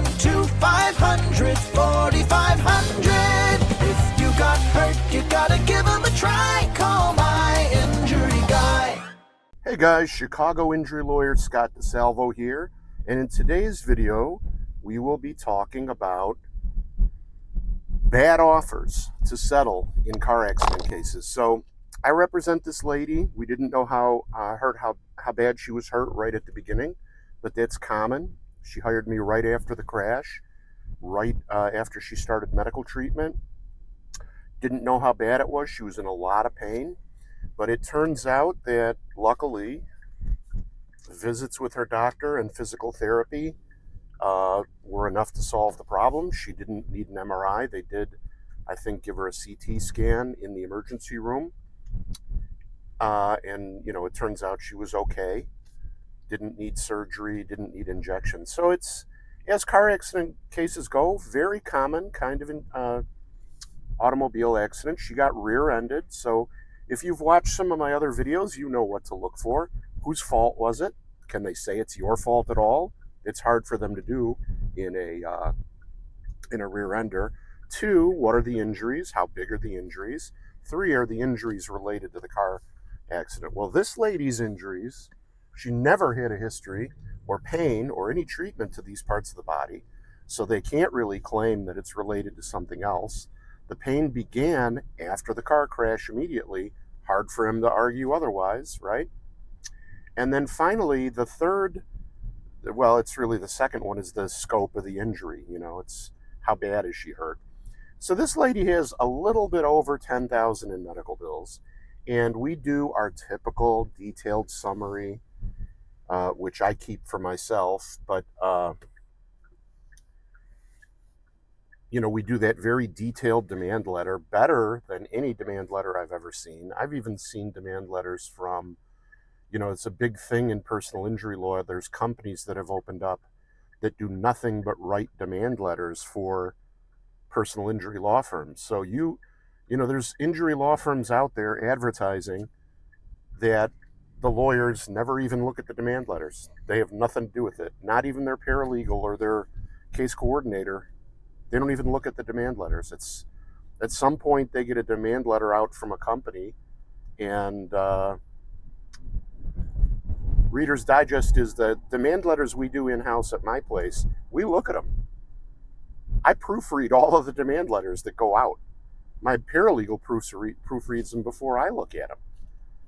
1-800-2-500-4500. If you got hurt, you gotta give them a try. Call my injury guy. Hey guys, Chicago injury lawyer Scott DeSalvo here, and in today's video we will be talking about bad offers to settle in car accident cases. So I represent this lady. We didn't know how bad she was hurt right at the beginning, but that's common. She hired me right after the crash, right after she started medical treatment. Didn't know how bad it was. She was in a lot of pain. But it turns out that, luckily, visits with her doctor and physical therapy were enough to solve the problem. She didn't need an MRI. They did, I think, give her a CT scan in the emergency room. And, it turns out she was okay. Didn't need surgery, didn't need injections. So it's, as car accident cases go, very common kind of an automobile accident. She got rear-ended, so if you've watched some of my other videos, you know what to look for. Whose fault was it? Can they say it's your fault at all? It's hard for them to do in a rear-ender. 2, what are the injuries? How big are the injuries? 3, are the injuries related to the car accident? Well, this lady's injuries, she never had a history or pain or any treatment to these parts of the body, so they can't really claim that it's related to something else. The pain began after the car crash immediately. Hard for him to argue otherwise, right? And then finally, the third, well, it's really the second one, is the scope of the injury. It's how bad is she hurt? So this lady has a little bit over $10,000 in medical bills, and we do our typical detailed summary, which I keep for myself, but we do that very detailed demand letter, better than any demand letter I've ever seen. I've even seen demand letters from, it's a big thing in personal injury law. There's companies that have opened up that do nothing but write demand letters for personal injury law firms. So there's injury law firms out there advertising that the lawyers never even look at the demand letters. They have nothing to do with it. Not even their paralegal or their case coordinator. They don't even look at the demand letters. It's at some point they get a demand letter out from a company, and Reader's Digest is the demand letters we do in-house at my place. We look at them. I proofread all of the demand letters that go out. My paralegal proofreads them before I look at them.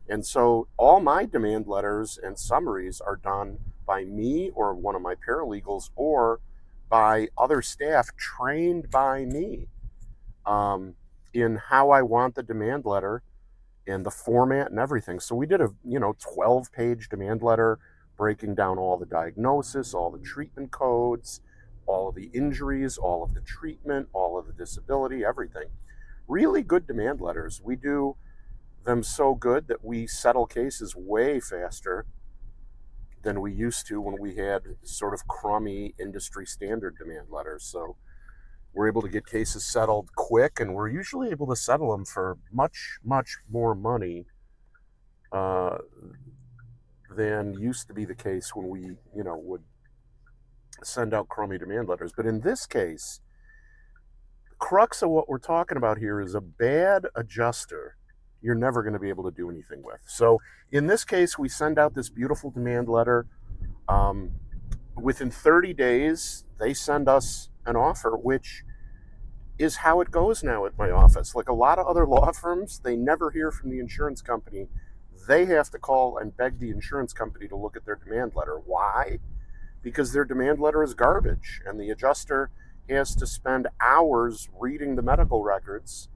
And so all my demand letters and summaries are done by me or one of my paralegals or by other staff trained by me in how I want the demand letter and the format and everything. So we did a 12-page demand letter breaking down all the diagnosis, all the treatment codes, all of the injuries, all of the treatment, all of the disability, everything. Really good demand letters. We do them so good that we settle cases way faster than we used to when we had sort of crummy industry standard demand letters. So we're able to get cases settled quick, and we're usually able to settle them for much, much more money than used to be the case when we, would send out crummy demand letters. But in this case, the crux of what we're talking about here is a bad adjuster you're never going to be able to do anything with. So in this case, we send out this beautiful demand letter. Within 30 days, they send us an offer, which is how it goes now at my office. Like a lot of other law firms, they never hear from the insurance company. They have to call and beg the insurance company to look at their demand letter. Why? Because their demand letter is garbage, and the adjuster has to spend hours reading the medical records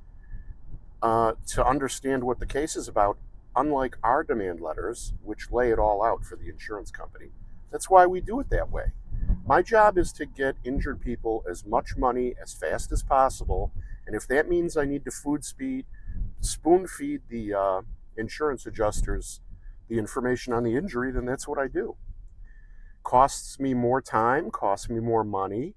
to understand what the case is about, unlike our demand letters, which lay it all out for the insurance company. That's why we do it that way. My job is to get injured people as much money as fast as possible, and if that means I need to spoon feed the insurance adjusters the information on the injury, then that's what I do. Costs me more time, costs me more money,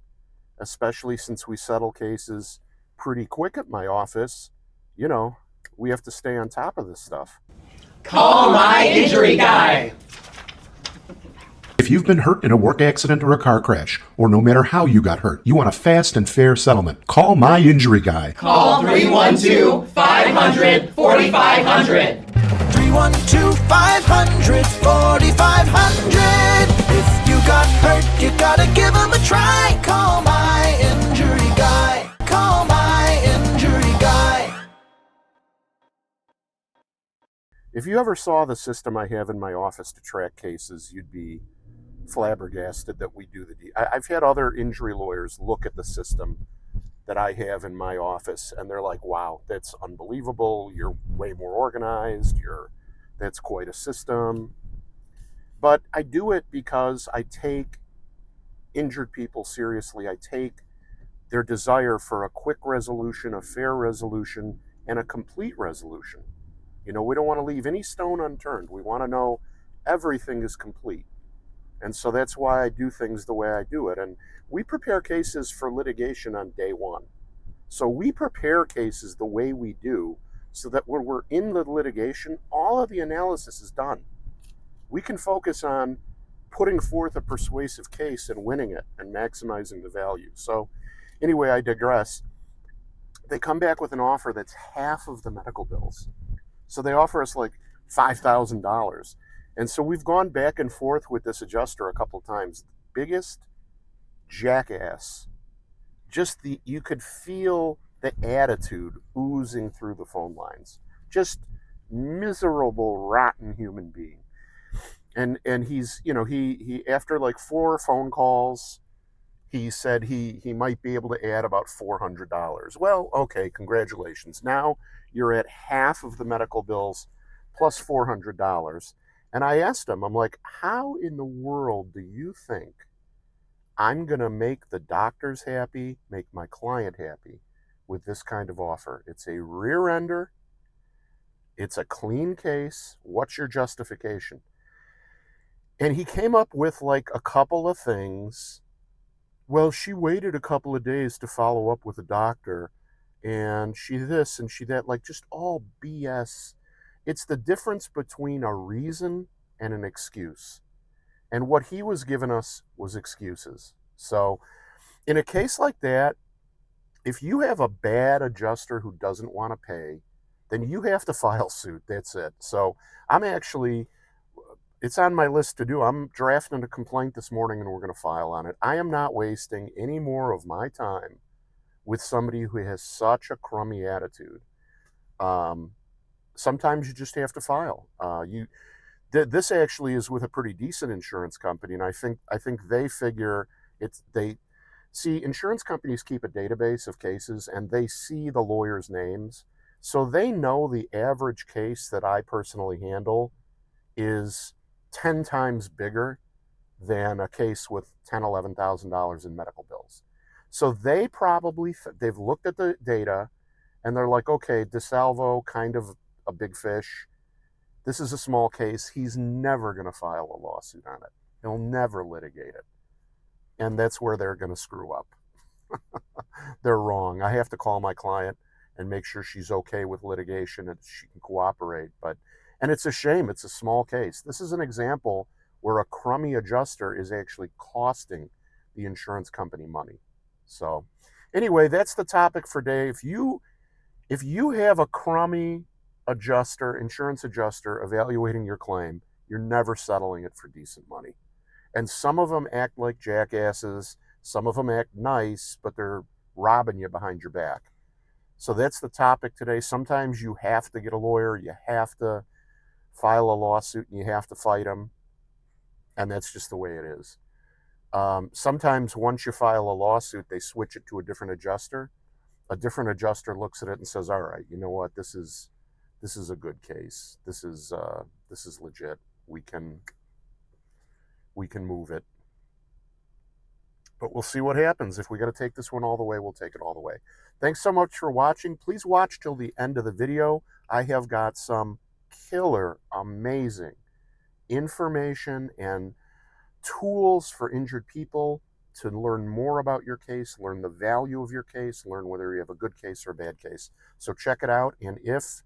especially since we settle cases pretty quick at my office. We have to stay on top of this stuff. Call my injury guy. If you've been hurt in a work accident or a car crash, or no matter how you got hurt, you want a fast and fair settlement, call My Injury Guy. Call 312-500-4500. 312-500-4500. If you got hurt, you gotta give them a try. Call My Injury Guy. Call My Injury Guy. If you ever saw the system I have in my office to track cases, you'd be flabbergasted that we do I've had other injury lawyers look at the system that I have in my office, and they're like, wow, that's unbelievable. You're way more organized. That's quite a system. But I do it because I take injured people seriously. I take their desire for a quick resolution, a fair resolution, and a complete resolution. We don't want to leave any stone unturned. We want to know everything is complete. And so that's why I do things the way I do it. And we prepare cases for litigation on day one. So we prepare cases the way we do so that when we're in the litigation, all of the analysis is done. We can focus on putting forth a persuasive case and winning it and maximizing the value. So anyway, I digress. They come back with an offer that's half of the medical bills. So they offer us like $5,000. And so we've gone back and forth with this adjuster a couple times. Biggest jackass. You could feel the attitude oozing through the phone lines. Just miserable, rotten human being. And he's, he after like 4 phone calls, he said he might be able to add about $400. Well, okay, congratulations. Now you're at half of the medical bills plus $400. And I asked him, I'm like, how in the world do you think I'm going to make the doctors happy, make my client happy with this kind of offer? It's a rear ender. It's a clean case. What's your justification? And he came up with like a couple of things. Well, she waited a couple of days to follow up with a doctor, and she this and she that, like just all BS. It's the difference between a reason and an excuse. And what he was giving us was excuses. So in a case like that, if you have a bad adjuster who doesn't want to pay, then you have to file suit. That's it. So it's on my list to do. I'm drafting a complaint this morning and we're going to file on it. I am not wasting any more of my time with somebody who has such a crummy attitude. Sometimes you just have to file. This actually is with a pretty decent insurance company, and I think they figure insurance companies keep a database of cases and they see the lawyers' names, so they know the average case that I personally handle is 10 times bigger than a case with $10,000, $11,000 in medical bills. So they probably they've looked at the data and they're like, okay, DeSalvo, kind of a big fish. This is a small case. He's never going to file a lawsuit on it. He'll never litigate it. And that's where they're going to screw up. They're wrong. I have to call my client and make sure she's okay with litigation and she can cooperate. And it's a shame. It's a small case. This is an example where a crummy adjuster is actually costing the insurance company money. So anyway, that's the topic for today. If you have a crummy insurance adjuster evaluating your claim, you're never settling it for decent money. And some of them act like jackasses. Some of them act nice, but they're robbing you behind your back. So that's the topic today. Sometimes you have to get a lawyer. You have to file a lawsuit and you have to fight them. And that's just the way it is. Sometimes once you file a lawsuit, they switch it to a different adjuster. A different adjuster looks at it and says, all right, you know what? This is a good case. This is legit. We can move it. But we'll see what happens. If we got to take this one all the way, we'll take it all the way. Thanks so much for watching. Please watch till the end of the video. I have got some killer, amazing information and tools for injured people to learn more about your case, learn the value of your case, learn whether you have a good case or a bad case. So check it out. And if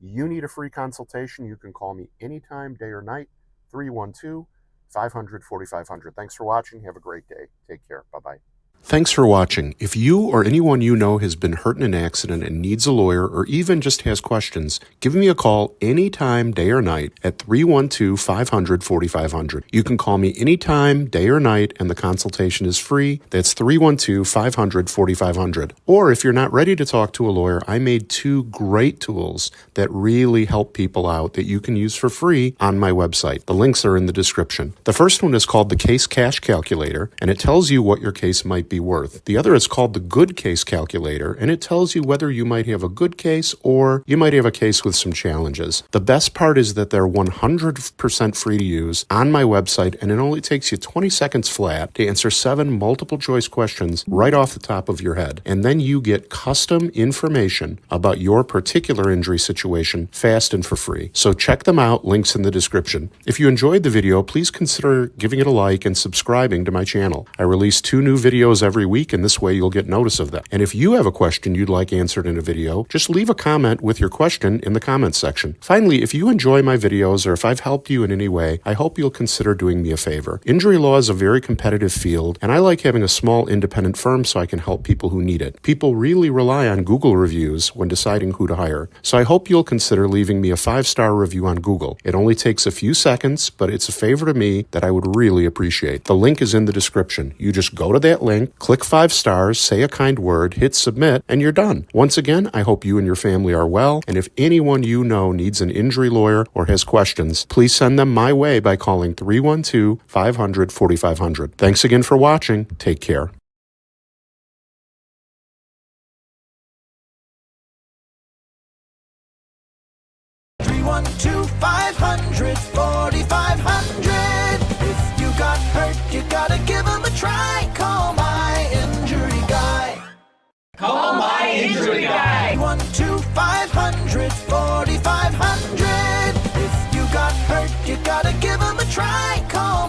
you need a free consultation, you can call me anytime, day or night, 312 500-4500. Thanks for watching. Have a great day. Take care. Bye-bye. Thanks for watching. If you or anyone you know has been hurt in an accident and needs a lawyer or even just has questions, give me a call anytime, day or night, at 312-500-4500. You can call me anytime, day or night, and the consultation is free. That's 312-500-4500. Or if you're not ready to talk to a lawyer, I made 2 great tools that really help people out that you can use for free on my website. The links are in the description. The first one is called the Case Cash Calculator, and it tells you what your case might be worth. The other is called the Good Case Calculator, and it tells you whether you might have a good case or you might have a case with some challenges. The best part is that they're 100% free to use on my website, and it only takes you 20 seconds flat to answer 7 multiple choice questions right off the top of your head. And then you get custom information about your particular injury situation fast and for free. So check them out, links in the description. If you enjoyed the video, please consider giving it a like and subscribing to my channel. I release 2 new videos every week, and this way you'll get notice of them. And if you have a question you'd like answered in a video, just leave a comment with your question in the comments section. Finally, if you enjoy my videos or if I've helped you in any way, I hope you'll consider doing me a favor. Injury law is a very competitive field, and I like having a small independent firm so I can help people who need it. People really rely on Google reviews when deciding who to hire, so I hope you'll consider leaving me a 5-star review on Google. It only takes a few seconds, but it's a favor to me that I would really appreciate. The link is in the description. You just go to that link, click 5 stars, say a kind word, hit submit, and you're done. Once again, I hope you and your family are well, and if anyone you know needs an injury lawyer or has questions, please send them my way by calling 312-500-4500. Thanks again for watching. Take care. 312-500-4500. If you got hurt, you gotta give 'em a try. Call my injury guy. Call my injury guy. 312-500-4500. If you got hurt, you gotta give 'em a try. Call